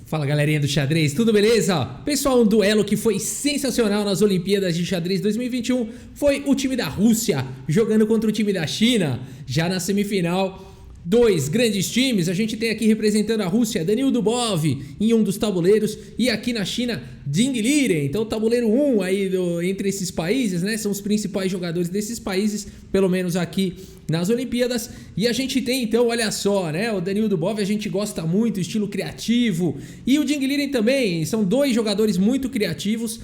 Fala galerinha do xadrez, tudo beleza? Pessoal, um duelo que foi sensacional nas Olimpíadas de Xadrez 2021 foi o time da Rússia jogando contra o time da China. Já na semifinal, dois grandes times. A gente tem aqui representando a Rússia Danil Dubov em um dos tabuleiros e aqui na China Ding Liren. Então o tabuleiro 1 aí entre esses países, né? São os principais jogadores desses países, pelo menos aqui nas Olimpíadas. E a gente tem então, olha só, né? O Danil Dubov a gente gosta muito, estilo criativo. E o Ding Liren também, são dois jogadores muito criativos.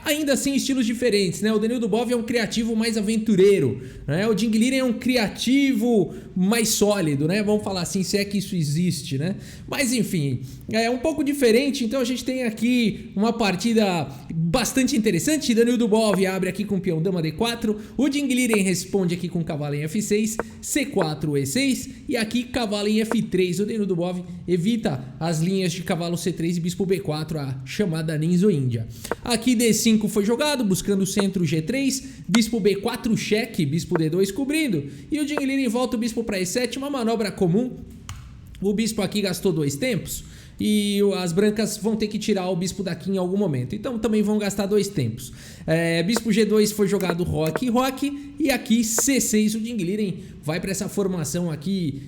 Ainda assim estilos diferentes, né? O Danil Dubov é um criativo mais aventureiro, né? O Ding Liren é um criativo mais sólido, né? Vamos falar assim, se é que isso existe, né? Mas enfim, é um pouco diferente. Então a gente tem aqui uma partida bastante interessante. Danil Dubov abre aqui com peão dama d4, o Ding Liren responde aqui com cavalo em f6, c4, e6 e aqui cavalo em f3. O Danil Dubov evita as linhas de cavalo c3 e bispo b4, a chamada Ninzo Índia. Aqui d5 foi jogado, buscando o centro g3, bispo b4 cheque, bispo d2 cobrindo, e o Ding Liren volta o bispo para e7, uma manobra comum. O bispo aqui gastou 2 tempos e as brancas vão ter que tirar o bispo daqui em algum momento, então também vão gastar 2 tempos. Bispo g2 foi jogado roque e aqui c6 o Ding Liren vai para essa formação aqui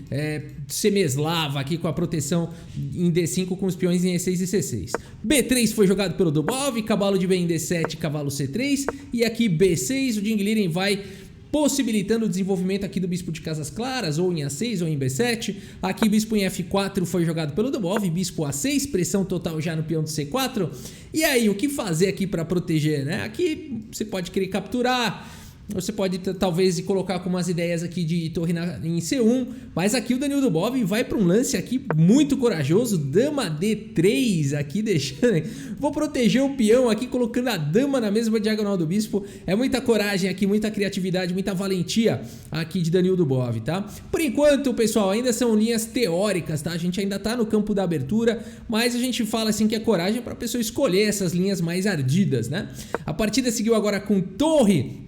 semi-eslava aqui com a proteção em d5 com os peões em e6 e c6. b3 foi jogado pelo Dubov, cavalo de b em d7, cavalo c3 e aqui b6 o Ding Liren vai possibilitando o desenvolvimento aqui do bispo de casas claras, ou em A6 ou em B7. Aqui bispo em F4 foi jogado pelo Dubov, bispo A6, pressão total já no peão de C4. E aí, o que fazer aqui para proteger, né? Aqui você pode querer capturar, você pode talvez colocar algumas ideias aqui de torre em C1, mas aqui o Danil Dubov vai para um lance aqui muito corajoso, dama D3 aqui deixando, vou proteger o peão aqui colocando a dama na mesma diagonal do bispo. É muita coragem aqui, muita criatividade, muita valentia aqui de Danil Dubov, tá? Por enquanto, pessoal, ainda são linhas teóricas, tá? A gente ainda tá no campo da abertura, mas a gente fala assim que é coragem para a pessoa escolher essas linhas mais ardidas, né? A partida seguiu agora com torre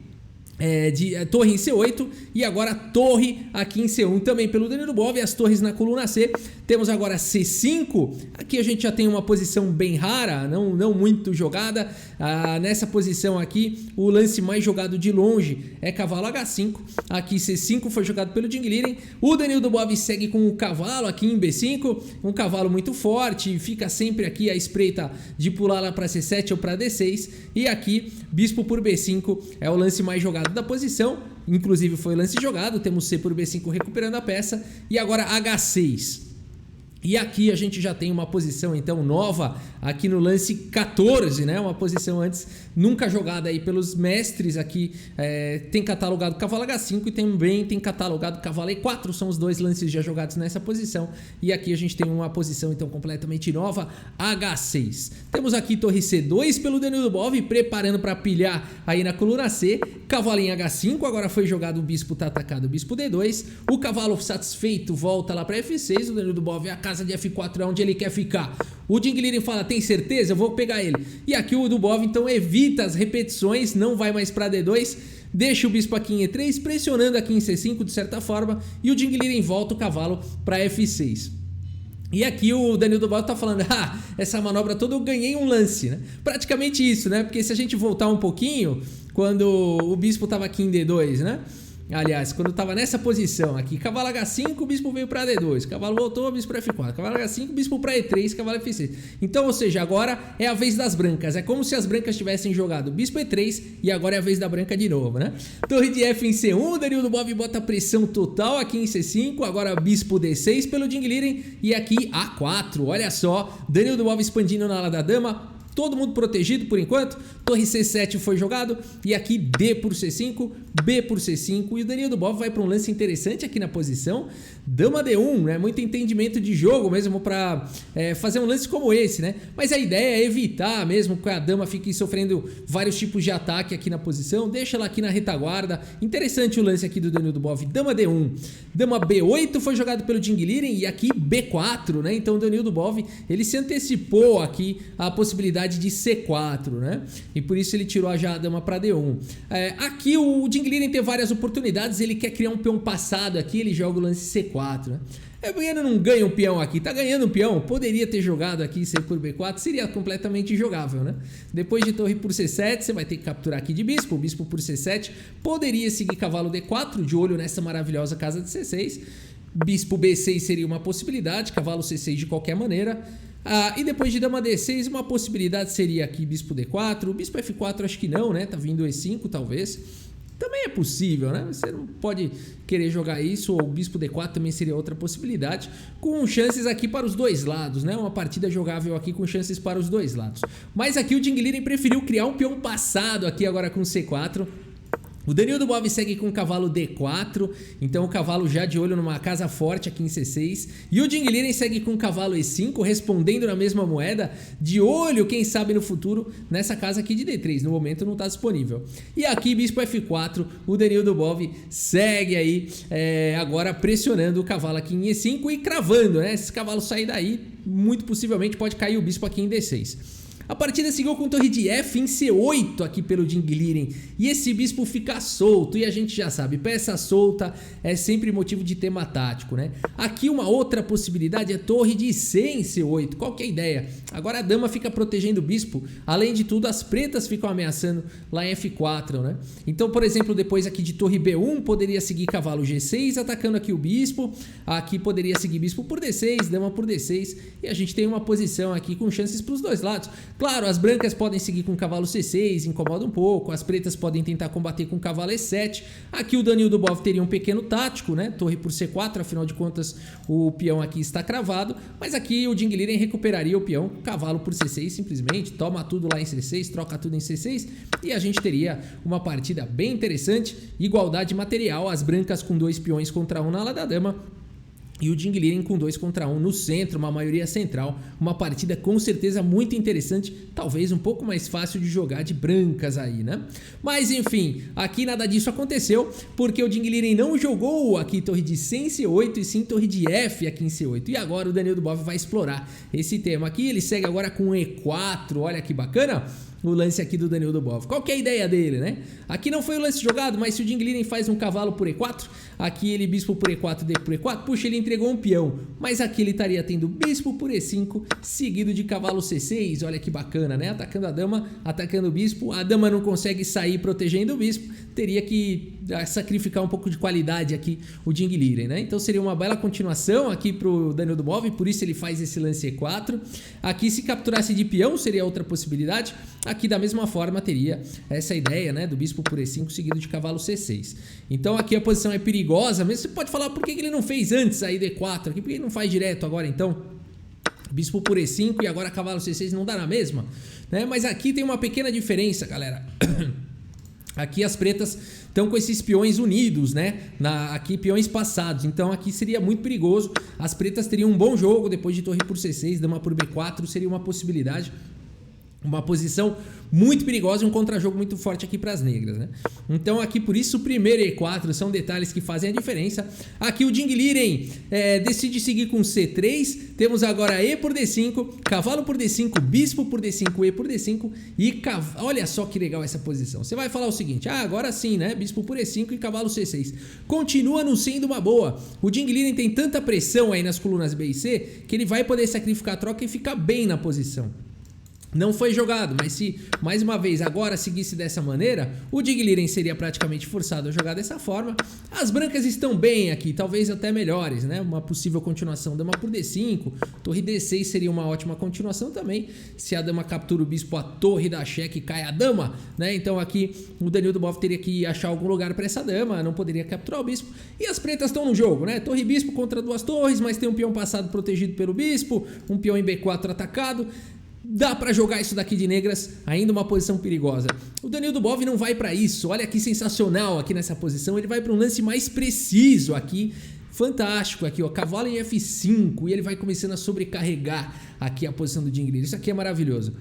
torre em C8 e agora torre aqui em C1 também pelo Danil Dubov e as torres na coluna C. Temos agora C5, aqui a gente já tem uma posição bem rara, não muito jogada. Nessa posição aqui, o lance mais jogado de longe é cavalo H5. Aqui C5 foi jogado pelo Ding Liren. O Danil Dubov segue com o cavalo aqui em B5, um cavalo muito forte, fica sempre aqui à espreita de pular lá para C7 ou para D6. E aqui, bispo por B5 é o lance mais jogado da posição, inclusive foi lance jogado. Temos C por B5 recuperando a peça e agora H6. E aqui a gente já tem uma posição então nova aqui no lance 14, né? Uma posição antes nunca jogada aí pelos mestres aqui. Tem catalogado cavalo H5 e também tem catalogado cavalo E4, são os dois lances já jogados nessa posição. E aqui a gente tem uma posição então completamente nova, H6. Temos aqui torre C2 pelo Danil Dubov, preparando para pilhar aí na coluna C. Cavalo em H5, agora foi jogado o bispo, tá atacado o bispo D2. O cavalo satisfeito volta lá para F6, o Danil Dubov é a casa de F4 é onde ele quer ficar. O Ding Liren fala, tem certeza? Eu vou pegar ele. E aqui o Dubov então evita as repetições, não vai mais para D2, deixa o bispo aqui em E3, pressionando aqui em C5 de certa forma, e o Ding Liren volta o cavalo para F6. E aqui o Danil Dubov tá falando, essa manobra toda eu ganhei um lance, né? Praticamente isso, né? Porque se a gente voltar um pouquinho, quando o bispo tava aqui em D2, né? Aliás, quando estava nessa posição aqui, cavalo H5, o bispo veio para D2, cavalo voltou, bispo para F4, cavalo H5, bispo para E3, cavalo F6. Então, ou seja, agora é a vez das brancas. É como se as brancas tivessem jogado bispo E3 e agora é a vez da branca de novo, né? Torre de F em C1, Danil Dubov bota pressão total aqui em C5, agora bispo D6 pelo Ding Liren e aqui A4. Olha só, Danil Dubov expandindo na ala da dama. Todo mundo protegido por enquanto. Torre C7 foi jogado. E aqui D por C5, B por C5. E o Danil Dubov vai para um lance interessante aqui na posição. Dama D1, né? Muito entendimento de jogo mesmo para fazer um lance como esse, né? Mas a ideia é evitar mesmo que a dama fique sofrendo vários tipos de ataque aqui na posição. Deixa ela aqui na retaguarda. Interessante o lance aqui do Danil Dubov. Dama D1. Dama B8 foi jogado pelo Ding Liren. E aqui B4, né? Então o Danil Dubov, ele se antecipou aqui a possibilidade de C4, né? E por isso ele tirou já a dama para D1. Aqui o Ding Liren tem várias oportunidades, ele quer criar um peão passado aqui, ele joga o lance C4, né? Ele não ganha um peão aqui, tá ganhando um peão, poderia ter jogado aqui C por B4, seria completamente jogável, né? Depois de torre por C7, você vai ter que capturar aqui de bispo, o bispo por C7, poderia seguir cavalo D4, de olho nessa maravilhosa casa de C6, bispo B6 seria uma possibilidade, cavalo C6 de qualquer maneira, e depois de dama D6, uma possibilidade seria aqui bispo D4, bispo F4 acho que não, né? Tá vindo E5 talvez. Também é possível, né? Você não pode querer jogar isso, ou o bispo D4 também seria outra possibilidade, com chances aqui para os dois lados, né? Uma partida jogável aqui com chances para os dois lados. Mas aqui o Ding Liren preferiu criar um peão passado aqui agora com C4. O Danilo Dubov segue com o cavalo D4, então o cavalo já de olho numa casa forte aqui em C6. E o Ding Liren segue com o cavalo E5, respondendo na mesma moeda, de olho, quem sabe no futuro, nessa casa aqui de D3. No momento não está disponível. E aqui, bispo F4, o Danilo Dubov segue aí, agora pressionando o cavalo aqui em E5 e cravando, né? Se esse cavalo sair daí, muito possivelmente pode cair o bispo aqui em D6. A partida seguiu com torre de F em C8 aqui pelo Ding Liren, e esse bispo fica solto, e a gente já sabe, peça solta é sempre motivo de tema tático, né? Aqui uma outra possibilidade é torre de C em C8, qual que é a ideia? Agora a dama fica protegendo o bispo, além de tudo as pretas ficam ameaçando lá em F4, né? Então, por exemplo, depois aqui de torre B1, poderia seguir cavalo G6, atacando aqui o bispo, aqui poderia seguir bispo por D6, dama por D6, e a gente tem uma posição aqui com chances para os dois lados. Claro, as brancas podem seguir com cavalo C6, incomoda um pouco, as pretas podem tentar combater com cavalo E7. Aqui o Danilo Dubov teria um pequeno tático, né? Torre por C4, afinal de contas o peão aqui está cravado, mas aqui o Ding Liren recuperaria o peão, cavalo por C6 simplesmente, toma tudo lá em C6, troca tudo em C6 e a gente teria uma partida bem interessante, igualdade material, as brancas com 2 peões contra 1 na ala da dama, e o Ding Liren com 2 contra 1 no centro, uma maioria central, uma partida com certeza muito interessante, talvez um pouco mais fácil de jogar de brancas aí, né? Mas enfim, aqui nada disso aconteceu, porque o Ding Liren não jogou aqui torre de C em C8 e sim torre de F aqui em C8, e agora o Danilo Dubov vai explorar esse tema aqui, ele segue agora com E4, olha que bacana o lance aqui do Danilo Dubov. Qual que é a ideia dele, né? Aqui não foi o lance jogado, mas se o Ding Liren faz um cavalo por E4, aqui ele bispo por E4, D por E4, puxa, ele entregou um peão, mas aqui ele estaria tendo bispo por E5, seguido de cavalo C6, olha que bacana, né? Atacando a dama, atacando o bispo, a dama não consegue sair protegendo o bispo, teria que sacrificar um pouco de qualidade aqui o Ding Liren, né? Então seria uma bela continuação aqui pro Danilo Dubov, por isso ele faz esse lance E4. Aqui se capturasse de peão seria outra possibilidade. Aqui da mesma forma teria essa ideia, né, do bispo por E5 seguido de cavalo C6. Então aqui a posição é perigosa, mas você pode falar por que ele não fez antes aí D4 aqui, por que ele não faz direto agora então? Bispo por E5 e agora cavalo C6 não dá na mesma, né? Mas aqui tem uma pequena diferença, galera. Aqui as pretas estão com esses peões unidos, né? Aqui peões passados, então aqui seria muito perigoso. As pretas teriam um bom jogo depois de torre por C6, dama por B4, seria uma possibilidade. Uma posição muito perigosa e um contra-jogo muito forte aqui para as negras, né? Então aqui por isso o primeiro E4 são detalhes que fazem a diferença. Aqui o Ding Liren decide seguir com C3, temos agora E por D5, cavalo por D5, bispo por D5, E por D5 e olha só que legal essa posição. Você vai falar o seguinte, agora sim, né? Bispo por E5 e cavalo C6. Continua não sendo uma boa. O Ding Liren tem tanta pressão aí nas colunas B e C que ele vai poder sacrificar a troca e ficar bem na posição. Não foi jogado, mas se mais uma vez agora seguisse dessa maneira, o Ding Liren seria praticamente forçado a jogar dessa forma. As brancas estão bem aqui, talvez até melhores, né? Uma possível continuação, dama por D5, torre D6 seria uma ótima continuação também. Se a dama captura o bispo, a torre dá cheque e cai a dama, né? Então aqui o Danilo Dubov teria que achar algum lugar para essa dama, não poderia capturar o bispo. E as pretas estão no jogo, né? Torre bispo contra 2 torres, mas tem um peão passado protegido pelo bispo, um peão em B4 atacado. Dá pra jogar isso daqui de negras, ainda uma posição perigosa. O Danilo Dubov não vai pra isso, olha que sensacional aqui nessa posição, ele vai pra um lance mais preciso aqui, fantástico aqui, ó, cavalo em F5 e ele vai começando a sobrecarregar aqui a posição do Ding Liren, isso aqui é maravilhoso.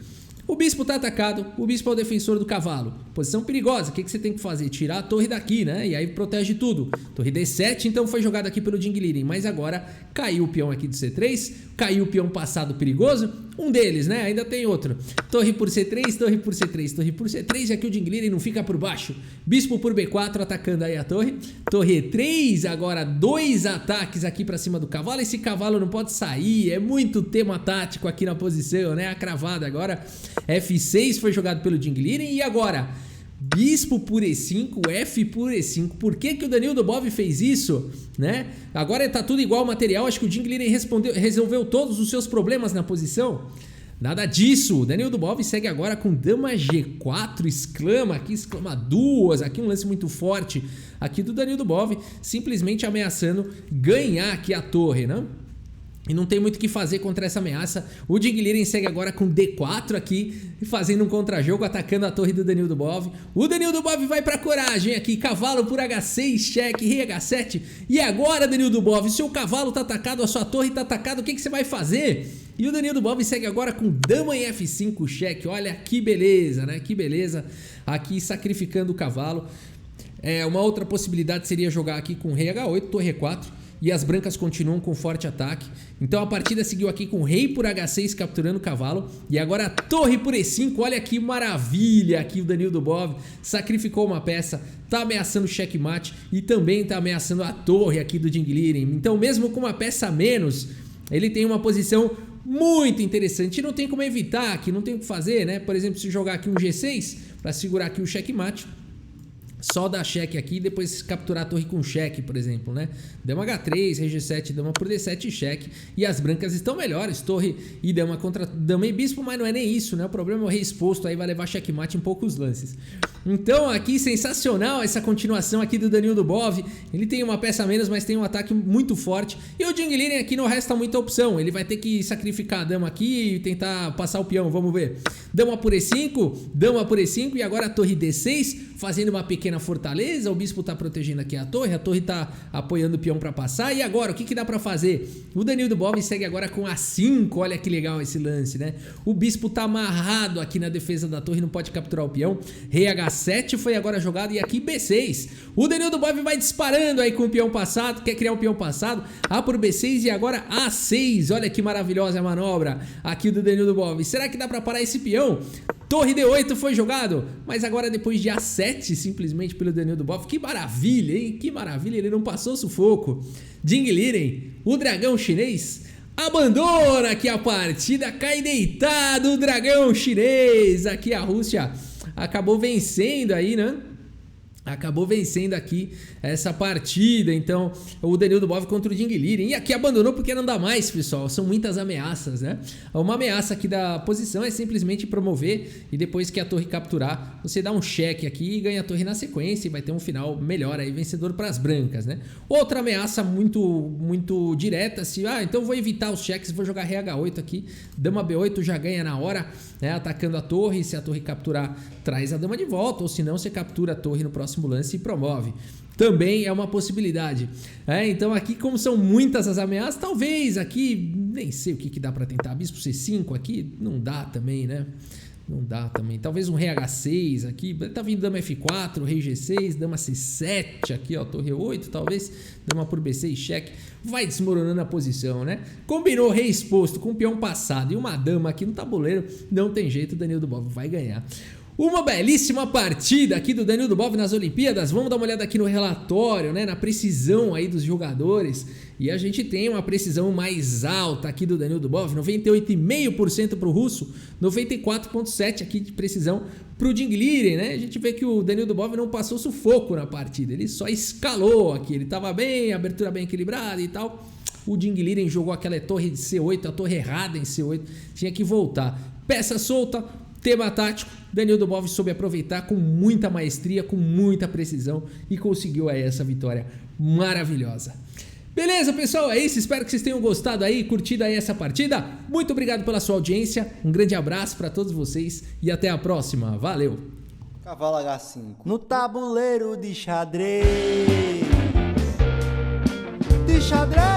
O bispo tá atacado, o bispo é o defensor do cavalo. Posição perigosa, o que você tem que fazer? Tirar a torre daqui, né? E aí protege tudo. Torre D7, então foi jogada aqui pelo Ding Liren, mas agora caiu o peão aqui do C3, caiu o peão passado perigoso. Um deles, né? Ainda tem outro. Torre por C3, torre por C3, torre por C3. E aqui o Jingliren não fica por baixo. Bispo por B4, atacando aí a torre. Torre E3, agora 2 ataques aqui pra cima do cavalo. Esse cavalo não pode sair, é muito tema tático aqui na posição, né? A cravada agora. F6 foi jogado pelo Jingliren. E agora? Bispo por E5, F por E5. Por que o Danil Dubov fez isso, né? Agora tá tudo igual ao material. Acho que o Jingliren resolveu todos os seus problemas na posição. Nada disso. O Danil Dubov segue agora com dama G4, exclama aqui, exclama duas. Aqui um lance muito forte aqui do Danil Dubov, simplesmente ameaçando ganhar aqui a torre, né? E não tem muito o que fazer contra essa ameaça. O Jingliren segue agora com D4 aqui, fazendo um contra-jogo, atacando a torre do Danil Dubov. O Danil Dubov vai pra coragem aqui, cavalo por H6, cheque, rei H7. E agora, Danil Dubov, seu cavalo tá atacado, a sua torre tá atacada, o que você vai fazer? E o Danil Dubov segue agora com dama em F5, cheque. Olha que beleza, né? Que beleza. Aqui sacrificando o cavalo. Uma outra possibilidade seria jogar aqui com rei H8, torre E4. E as brancas continuam com forte ataque. Então a partida seguiu aqui com rei por H6 capturando o cavalo. E agora torre por E5. Olha que maravilha aqui o Danil Dubov. Sacrificou uma peça. Tá ameaçando o checkmate. E também tá ameaçando a torre aqui do Jingliren. Então mesmo com uma peça a menos, ele tem uma posição muito interessante. E não tem como evitar aqui. Não tem o que fazer, né? Por exemplo, se jogar aqui um G6 para segurar aqui o checkmate, só dar cheque aqui e depois capturar a torre com cheque, por exemplo, né? Dama H3, rei G7, dama por D7 e cheque. E as brancas estão melhores, torre e dama contra dama e bispo, mas não é nem isso, né? O problema é o rei exposto, aí vai levar checkmate em poucos lances. Então aqui sensacional essa continuação aqui do Danil Dubov. Ele tem uma peça a menos, mas tem um ataque muito forte. E o Jingliren aqui não resta muita opção. Ele vai ter que sacrificar a dama aqui e tentar passar o peão, vamos ver. Dama por E5 e agora a torre D6, fazendo uma pequena fortaleza. O bispo tá protegendo aqui a torre tá apoiando o peão para passar. E agora, o que dá para fazer? O Danil Dubov segue agora com A5, olha que legal esse lance, né? O bispo tá amarrado aqui na defesa da torre, não pode capturar o peão. Rei H7 foi agora jogado e aqui B6. O Danil Dubov vai disparando aí com o peão passado, quer criar um peão passado. A por B6 e agora A6, olha que maravilhosa a manobra aqui do Danil Dubov. Será que dá para parar esse peão? Torre D8 foi jogado, mas agora depois de A7 simplesmente pelo Danil Dubov. Que maravilha, hein? Que maravilha, ele não passou sufoco. Jingliren, o dragão chinês, abandona aqui a partida, cai deitado o dragão chinês. Aqui a Rússia acabou vencendo aí, né? Acabou vencendo aqui essa partida. Então o Danil Dubov contra o Jingliren. E aqui abandonou porque não dá mais, pessoal. São muitas ameaças, né? Uma ameaça aqui da posição é simplesmente promover. E depois que a torre capturar, você dá um cheque aqui e ganha a torre na sequência. E vai ter um final melhor aí, vencedor para as brancas, né? Outra ameaça muito direta. Então vou evitar os cheques, vou jogar rei H8 aqui. Dama B8 já ganha na hora, né? Atacando a torre. Se a torre capturar, traz a dama de volta. Ou se não, você captura a torre no próximo lance e promove. Também é uma possibilidade. Então aqui, como são muitas as ameaças, talvez aqui, nem sei o que dá para tentar. Bispo C5 aqui, não dá também, né? Não dá também. Talvez um rei H6 aqui. Tá vindo dama F4, rei G6, dama C7 aqui, ó, torre 8, talvez. Dama por B6, cheque. Vai desmoronando a posição, né? Combinou rei exposto com peão passado e uma dama aqui no tabuleiro. Não tem jeito, o Danil Dubov vai ganhar. Uma belíssima partida aqui do Danil Dubov nas Olimpíadas. Vamos dar uma olhada aqui no relatório, né? Na precisão aí dos jogadores. E a gente tem uma precisão mais alta aqui do Danil Dubov, 98,5% para o russo, 94,7% aqui de precisão para o Jingliren, né? A gente vê que o Danil Dubov não passou sufoco na partida, ele só escalou aqui, ele estava bem, abertura bem equilibrada e tal. O Jingliren jogou aquela torre de C8, a torre errada em C8, tinha que voltar. Peça solta, tema tático, Danil Dubov soube aproveitar com muita maestria, com muita precisão e conseguiu aí essa vitória maravilhosa. Beleza, pessoal? É isso. Espero que vocês tenham gostado aí, curtido aí essa partida. Muito obrigado pela sua audiência. Um grande abraço para todos vocês e até a próxima. Valeu! Cavalo H5 no tabuleiro de xadrez. De xadrez.